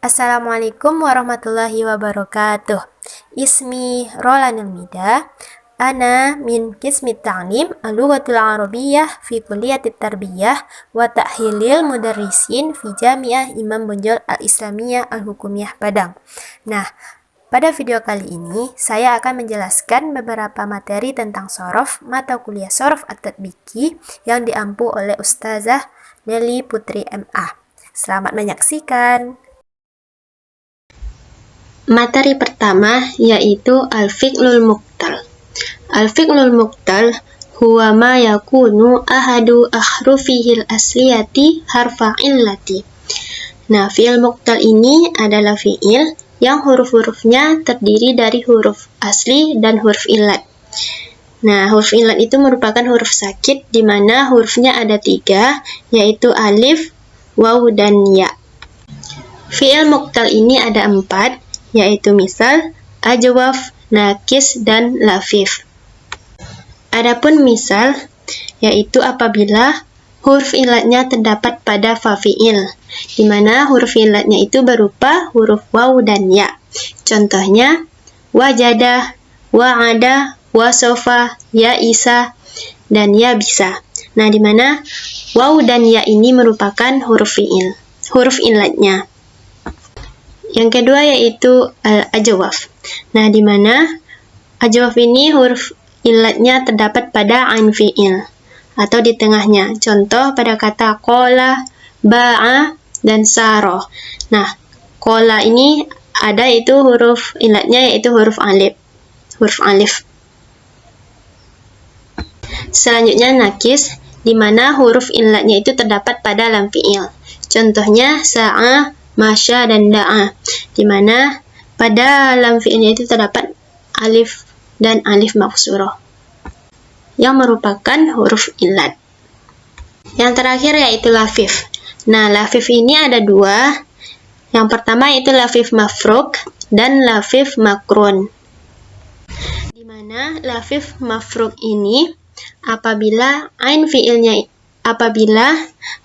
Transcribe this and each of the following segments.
Assalamualaikum warahmatullahi wabarakatuh. Ismi Rolanul Mida. Ana min Qismi Ta'lim Al-Lughatul Arabiyyah fi Kulliyatit Tarbiyah wa Ta'hilil Mudarrisin fi Jami'ah Imam Bonjol Al-Islamiyah Al-Hukumiyah Padang. Nah, pada video kali ini saya akan menjelaskan beberapa materi tentang shorof mata kuliah shorof at-tatbiki yang diampu oleh Ustazah Nelly Putri MA. Selamat menyaksikan. Materi pertama yaitu al-fi'lul muqtal. Al-fi'lul muqtal huwa ma yakunu ahadu ahrufihil asliyati harfa illati. Nah, fi'il muqtal ini adalah fi'il yang huruf-hurufnya terdiri dari huruf asli dan huruf illat. Nah, huruf illat itu merupakan huruf sakit di mana hurufnya ada 3, yaitu alif, waw, dan ya. Fi'il muqtal ini ada 4, yaitu misal, ajwaf, nakis, dan lafif. Adapun misal, yaitu apabila huruf illatnya terdapat pada fa fi'il, di mana huruf illatnya itu berupa huruf waw dan ya. Contohnya, wajada, wa'ada, wasofa, ya isa, dan ya bisa. Nah, di mana waw dan ya ini merupakan huruf fi'il, huruf illatnya. Yang kedua yaitu al-ajwaf. Nah, di mana ajwaf ini huruf illatnya terdapat pada ain fi'il atau di tengahnya. Contoh pada kata qola, ba'a, dan saroh. Nah, qola ini ada itu huruf illatnya yaitu huruf alif. Huruf alif. Selanjutnya nakis, di mana huruf illatnya itu terdapat pada lam fi'il. Contohnya sa'a, masya, dan da'a, di mana pada lam fi'ilnya itu terdapat alif dan alif maksurah yang merupakan huruf illat. Yang terakhir yaitu lafif. Nah, lafif ini ada 2. Yang pertama yaitu lafif mafruk dan lafif makrun. Di mana lafif mafruk ini apabila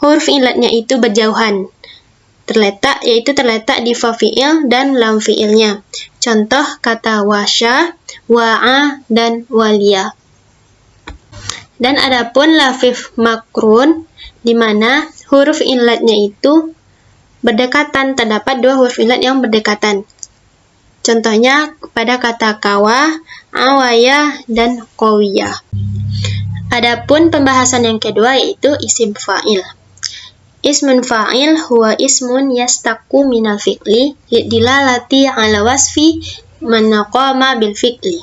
huruf illatnya itu berjauhan, terletak di fa fi'il dan lam fi'ilnya. Contoh kata wasya, wa'a, dan waliya. Dan adapun lafif makrun, di mana huruf illatnya itu berdekatan, terdapat 2 huruf illat yang berdekatan. Contohnya pada kata kawa, awaya, dan qawiyah. Adapun pembahasan yang kedua yaitu isim fa'il. Ismun fa'il huwa ismun yastaqqu minal fi'li dilalati ala wasfi man qama bil fi'li.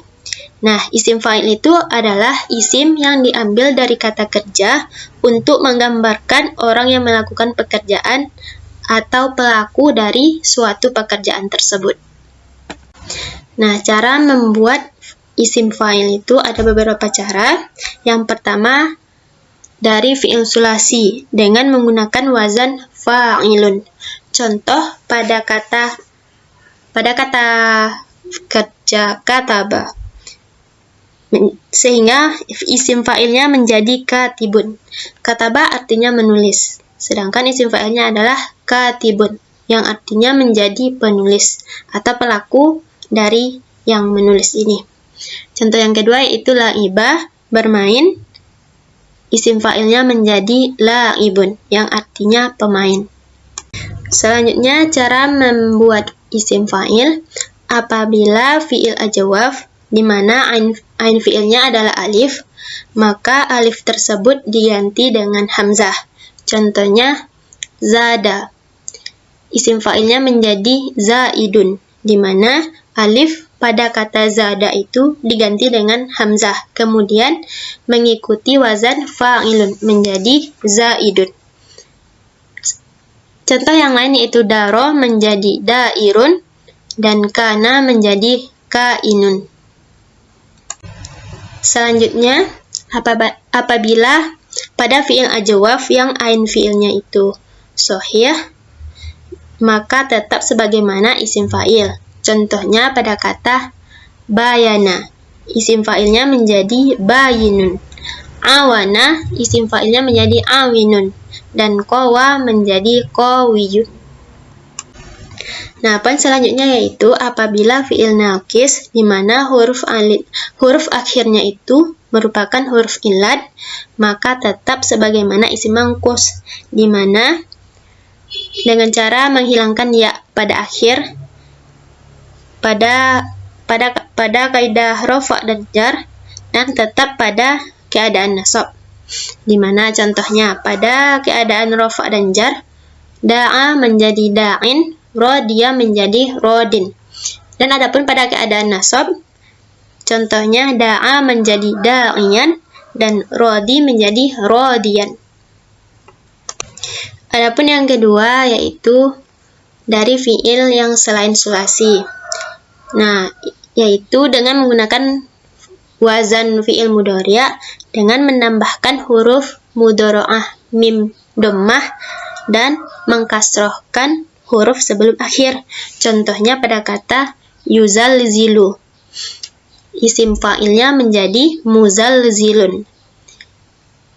Nah, isim fa'il itu adalah isim yang diambil dari kata kerja untuk menggambarkan orang yang melakukan pekerjaan atau pelaku dari suatu pekerjaan tersebut. Nah, cara membuat isim fa'il itu ada beberapa cara. Yang pertama, dari fi'il sulasi dengan menggunakan wazan fa'ilun. Contoh pada kata kerja kataba, sehingga isim fa'ilnya menjadi katibun. Kataba artinya menulis, sedangkan isim fa'ilnya adalah katibun yang artinya menjadi penulis atau pelaku dari yang menulis ini. Contoh yang kedua yaitu la'ibah, bermain. Isim fa'ilnya menjadi la'ibun, yang artinya pemain. Selanjutnya, cara membuat isim fa'il apabila fi'il ajwaf, di mana ain fi'ilnya adalah alif, maka alif tersebut diganti dengan hamzah. Contohnya, zada. Isim fa'ilnya menjadi zaidun, di mana alif pada kata zada itu diganti dengan hamzah, kemudian mengikuti wazan fa'ilun menjadi zaidun. Contoh yang lain yaitu daro menjadi dairun dan kana menjadi kainun. Selanjutnya, apabila pada fi'il ajwaf yang ain fi'ilnya itu shahih, maka tetap sebagaimana isim fa'il. Contohnya pada kata bayana, isim fa'ilnya menjadi bayinun. Awana, isim fa'ilnya menjadi awinun. Dan qawa menjadi qawiyun. Nah, poin selanjutnya yaitu apabila fi'il naqis di mana huruf akhirnya itu merupakan huruf ilad, maka tetap sebagaimana isim mangkus, di mana dengan cara menghilangkan ya pada akhir pada kaidah rafa dan jar, dan tetap pada keadaan nasab. Di mana contohnya pada keadaan rafa dan jar, da'a menjadi da'in, rodiya menjadi rodin. Dan adapun pada keadaan nasab, contohnya da'a menjadi da'iyan dan rodi menjadi rodiyan. Adapun yang kedua yaitu dari fi'il yang selain sulasi. Nah, yaitu dengan menggunakan wazan fi'il mudhari' dengan menambahkan huruf mudhara'ah mim dhammah dan mengkasrohkan huruf sebelum akhir. Contohnya pada kata yuzalzilu, isim fa'ilnya menjadi muzalzilun,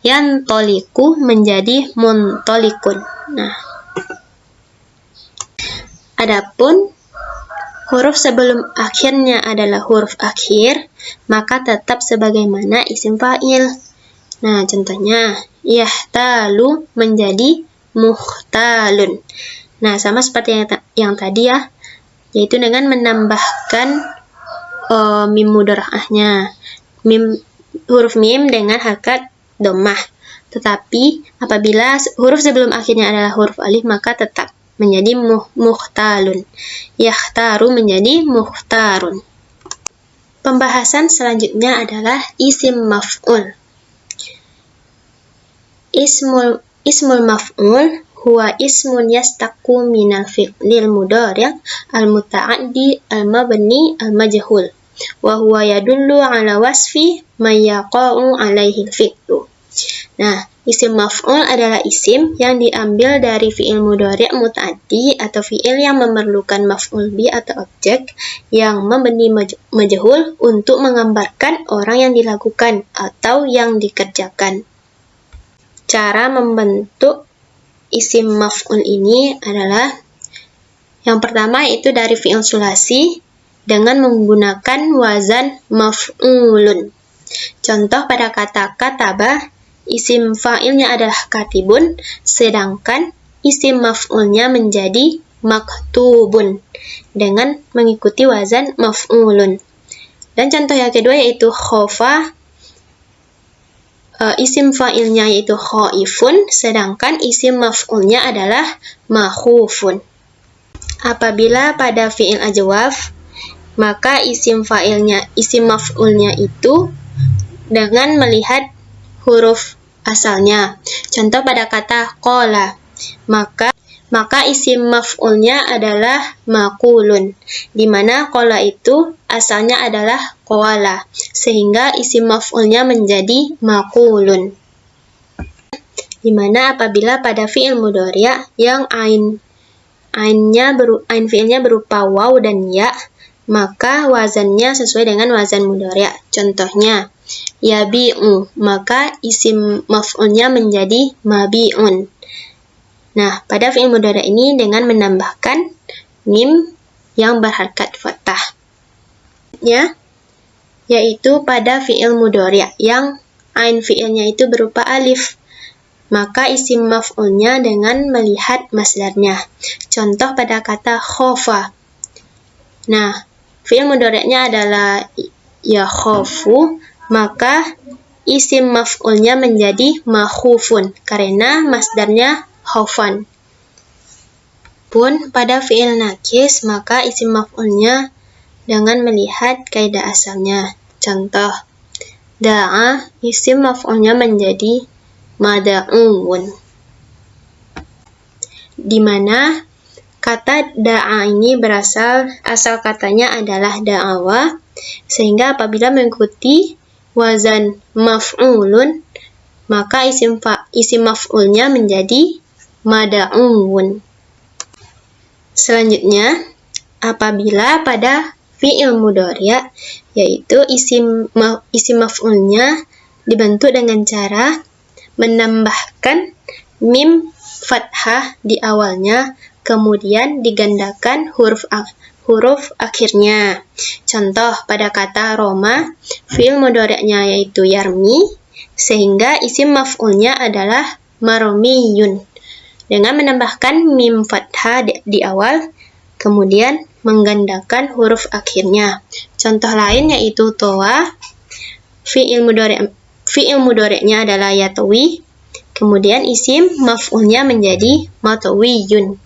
yantoliku menjadi muntolikun. Nah, adapun huruf sebelum akhirnya adalah huruf akhir, maka tetap sebagaimana isim fa'il. Nah, contohnya yahtalu menjadi muhtalun. Nah, sama seperti yang tadi ya, yaitu dengan menambahkan mim mudhara'ahnya, huruf mim dengan harokat dhammah. Tetapi apabila huruf sebelum akhirnya adalah huruf alif, maka tetap menjadi muhtalun. Yahtaru menjadi muhtarun. Pembahasan selanjutnya adalah isim maf'ul. Ismul maf'ul huwa ismun yastaqu minal fi'lil mudhari' al-muta'addi al-mabni al-majhul wa huwa yadullu ala wasfi man yaqa'u alaihi al-fi'lu. Nah, isim maf'ul adalah isim yang diambil dari fi'il mudhari' muta'addi atau fi'il yang memerlukan maf'ul bi atau objek yang mabni majhul untuk menggambarkan orang yang dilakukan atau yang dikerjakan. Cara membentuk isim maf'ul ini adalah yang pertama yaitu dari fi'il sulasi dengan menggunakan wazan maf'ulun. Contoh pada kata kataba, isim fa'ilnya adalah katibun, sedangkan isim maf'ulnya menjadi maktubun dengan mengikuti wazan maf'ulun. Dan contoh yang kedua yaitu khofa, isim fa'ilnya yaitu khaifun, sedangkan isim maf'ulnya adalah makhufun. Apabila pada fi'il ajwaf, maka isim maf'ulnya itu dengan melihat huruf asalnya. Contoh pada kata qala, maka isim maf'ulnya adalah maqulun, di mana qala itu asalnya adalah qala, sehingga isim maf'ulnya menjadi maqulun. Di mana apabila pada fi'il mudhari' yang ain fi'ilnya berupa waw dan ya, maka wazannya sesuai dengan wazan mudhari'. Contohnya yabi'u, maka isim maf'ulnya menjadi mabi'un. Nah, pada fi'il mudhari' ini dengan menambahkan mim yang berharokat fathah, ya, yaitu pada fi'il mudhari' yang ain fi'ilnya itu berupa alif, maka isim maf'ulnya dengan melihat masdarnya. Contoh pada kata khofa. Nah, fi'il mudhari'nya adalah yakhofu, maka isim maf'ulnya menjadi makhufun karena masdarnya khaufan. Pun pada fi'il naqis, maka isim maf'ulnya dengan melihat kaidah asalnya. Contoh da'a, isim maf'ulnya menjadi mada'un, di mana kata da'a ini asal katanya adalah da'awa, sehingga apabila mengikuti wazan maf'ulun, maka isim maf'ulnya menjadi mada'un. Selanjutnya, apabila pada fi'il mudhari' yaitu isim maf'ulnya dibentuk dengan cara menambahkan mim fathah di awalnya kemudian digandakan huruf akhirnya. Contoh pada kata Roma, fi'il mudhari'nya yaitu yarmi, sehingga isim maf'ulnya adalah marmiyun. Dengan menambahkan mim fathah di awal, kemudian menggandakan huruf akhirnya. Contoh lain yaitu towa, fi'il mudhari'nya adalah yatwi, kemudian isim maf'ulnya menjadi matwiyun.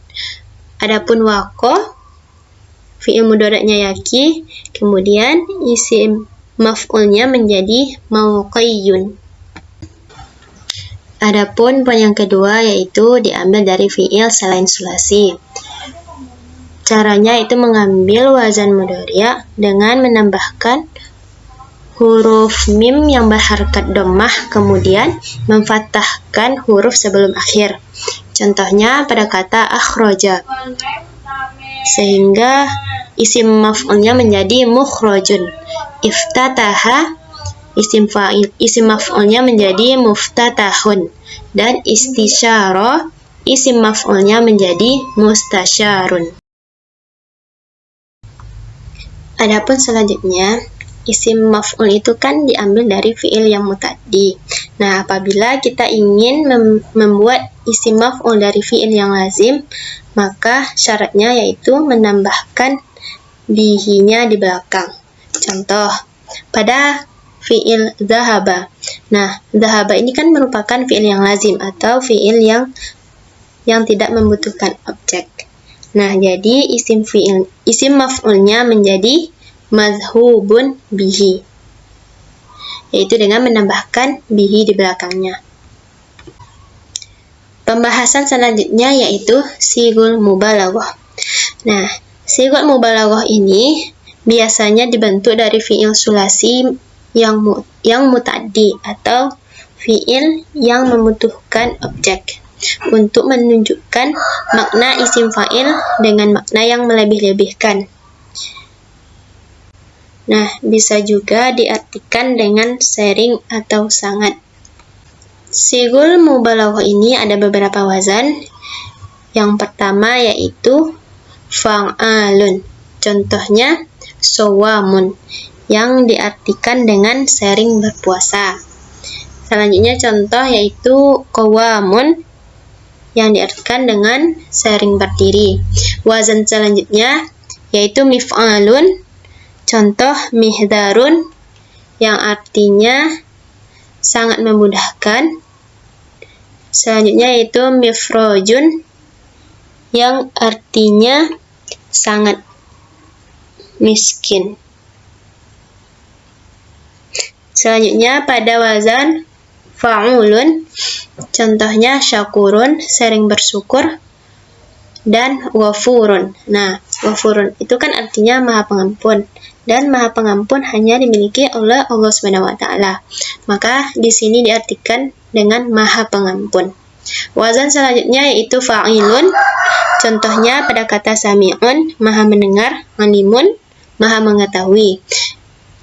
Adapun waqo, fi'il mudhari'nya yaki, kemudian isim maf'ulnya menjadi mawqiyun. Adapun poin yang kedua yaitu diambil dari fi'il selain sulasi. Caranya itu mengambil wazan mudhari' dengan menambahkan huruf mim yang berharakat dhammah, kemudian memfathahkan huruf sebelum akhir. Contohnya pada kata akhraja, sehingga isim maf'ulnya menjadi mukhrajun. Iftataha, isim maf'ulnya menjadi muftatahun, dan istisyara, isim maf'ulnya menjadi mustasyarun. Adapun selanjutnya, isim maf'ul itu kan diambil dari fi'il yang muta'addi. Nah, apabila kita ingin membuat isim maf'ul dari fi'il yang lazim, maka syaratnya yaitu menambahkan bihinya di belakang. Contoh, pada fi'il dhahaba. Nah, dhahaba ini kan merupakan fi'il yang lazim atau fi'il yang tidak membutuhkan objek. Nah, jadi isim maf'ulnya menjadi mazhubun bihi, yaitu dengan menambahkan bihi di belakangnya. Pembahasan selanjutnya yaitu sigul mubalaghah. Nah, sigul mubalaghah ini biasanya dibentuk dari fi'il sulasi yang muta'addi atau fi'il yang membutuhkan objek untuk menunjukkan makna isim fa'il dengan makna yang melebih-lebihkan. Nah, bisa juga diartikan dengan sering atau sangat. Sigul mubalaghah ini ada beberapa wazan. Yang pertama yaitu fa'alun. Contohnya shawamun, yang diartikan dengan sering berpuasa. Selanjutnya contoh yaitu qawamun, yang diartikan dengan sering berdiri. Wazan selanjutnya yaitu mif'alun, contoh mihdarun, yang artinya sangat memudahkan. Selanjutnya yaitu mifrojun, yang artinya sangat miskin. Selanjutnya pada wazan fa'ulun, contohnya syakurun, sering bersyukur, dan ghafurun. Nah, ghafurun itu kan artinya maha pengampun, dan maha pengampun hanya dimiliki oleh Allah SWT. Maka di sini diartikan dengan maha pengampun. Wazan selanjutnya yaitu fa'ilun, contohnya pada kata sami'un, maha mendengar, alimun, maha mengetahui.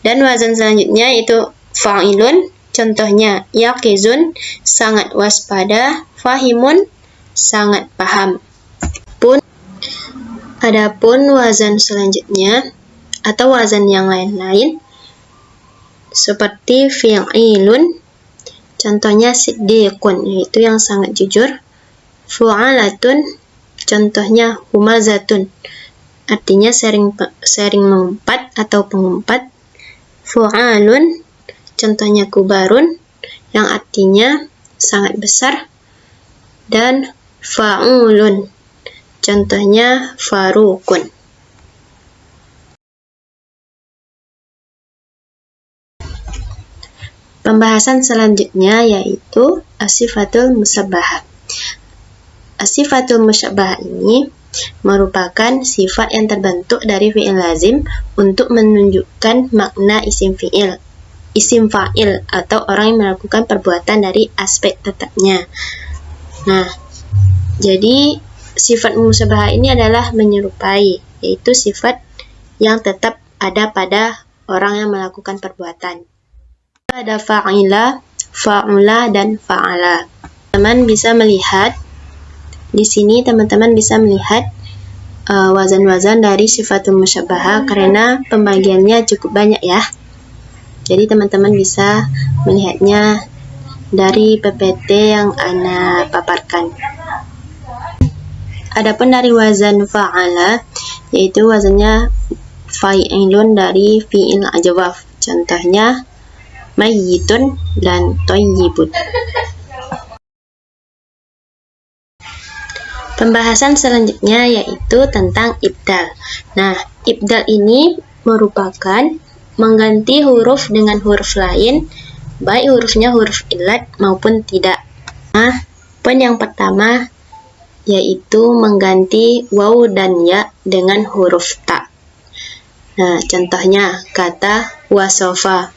Dan wazan selanjutnya yaitu fa'ilun, contohnya yaqizun, sangat waspada, fahimun, sangat paham. Adapun wazan selanjutnya atau wazan yang lain-lain seperti fi'ilun, contohnya siddiqun, yaitu yang sangat jujur. Fu'alatun, contohnya humazatun, artinya sering mengumpat atau pengumpat. Fu'alun, contohnya kubarun, yang artinya sangat besar. Dan fa'ulun, contohnya farukun. Pembahasan selanjutnya yaitu as-sifatul musyabbahah. As-sifatul musyabbahah ini merupakan sifat yang terbentuk dari fi'il lazim untuk menunjukkan makna isim fa'il atau orang yang melakukan perbuatan dari aspek tetapnya. Nah, jadi sifat musyabbahah ini adalah menyerupai, yaitu sifat yang tetap ada pada orang yang melakukan perbuatan. Ada fa'ila, fa'ula, dan fa'ala. Teman bisa melihat di sini teman-teman bisa melihat wazan-wazan dari sifatul musyabbahah karena pembagiannya cukup banyak ya. Jadi teman-teman bisa melihatnya dari PPT yang Ana paparkan. Adapun dari wazan fa'ala, yaitu wazannya fa'ilun dari fi'il ajwaf. Contohnya mayyitun dan thayyibun. Pembahasan selanjutnya yaitu tentang ibdal. Nah, ibdal ini merupakan mengganti huruf dengan huruf lain, baik hurufnya huruf illat maupun tidak. Nah, poin yang pertama yaitu mengganti waw dan ya dengan huruf ta. Nah, contohnya kata wasofa.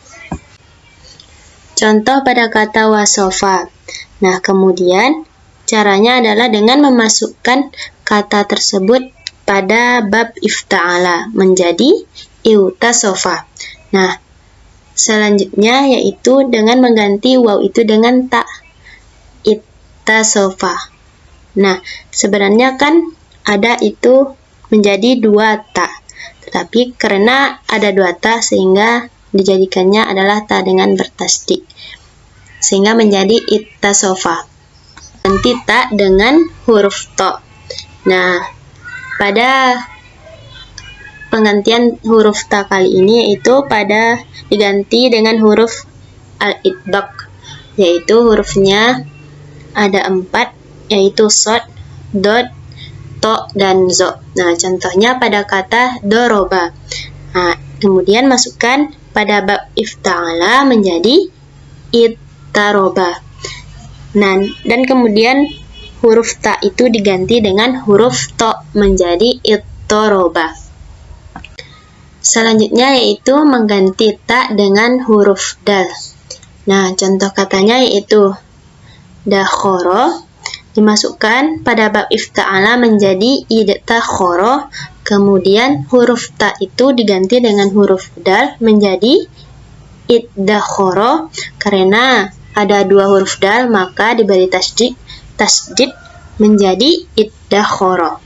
Contoh pada kata wasofa. Nah, kemudian caranya adalah dengan memasukkan kata tersebut pada bab ifta'ala menjadi iutasofa. Nah, selanjutnya yaitu dengan mengganti waw itu dengan ta, ittasofa. Nah, sebenarnya kan ada itu menjadi dua ta, tetapi karena ada dua ta sehingga dijadikannya adalah ta dengan bertasdik, sehingga menjadi ittasofa. Ganti ta dengan huruf to. Nah, pada penggantian huruf ta kali ini yaitu pada diganti dengan huruf al-idbaq, yaitu hurufnya ada 4, yaitu sod, dot, to, dan zo. Nah, contohnya pada kata doroba. Nah, kemudian masukkan pada bab ifta'ala menjadi ittaroba. Nah, dan kemudian huruf ta itu diganti dengan huruf to menjadi ittoroba. Selanjutnya yaitu mengganti ta dengan huruf dal. Nah, contoh katanya yaitu dakhoro dimasukkan pada bab ifta'ala menjadi idtakhoro, kemudian huruf ta itu diganti dengan huruf dal menjadi iddakhoro. Karena ada dua huruf dal maka diberi tasdid menjadi iddakhoro.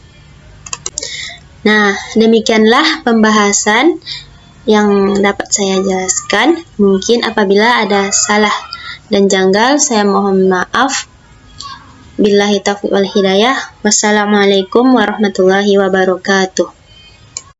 Nah, demikianlah pembahasan yang dapat saya jelaskan. Mungkin apabila ada salah dan janggal saya mohon maaf. Billahi taufiq wal hidayah. Wassalamualaikum warahmatullahi wabarakatuh.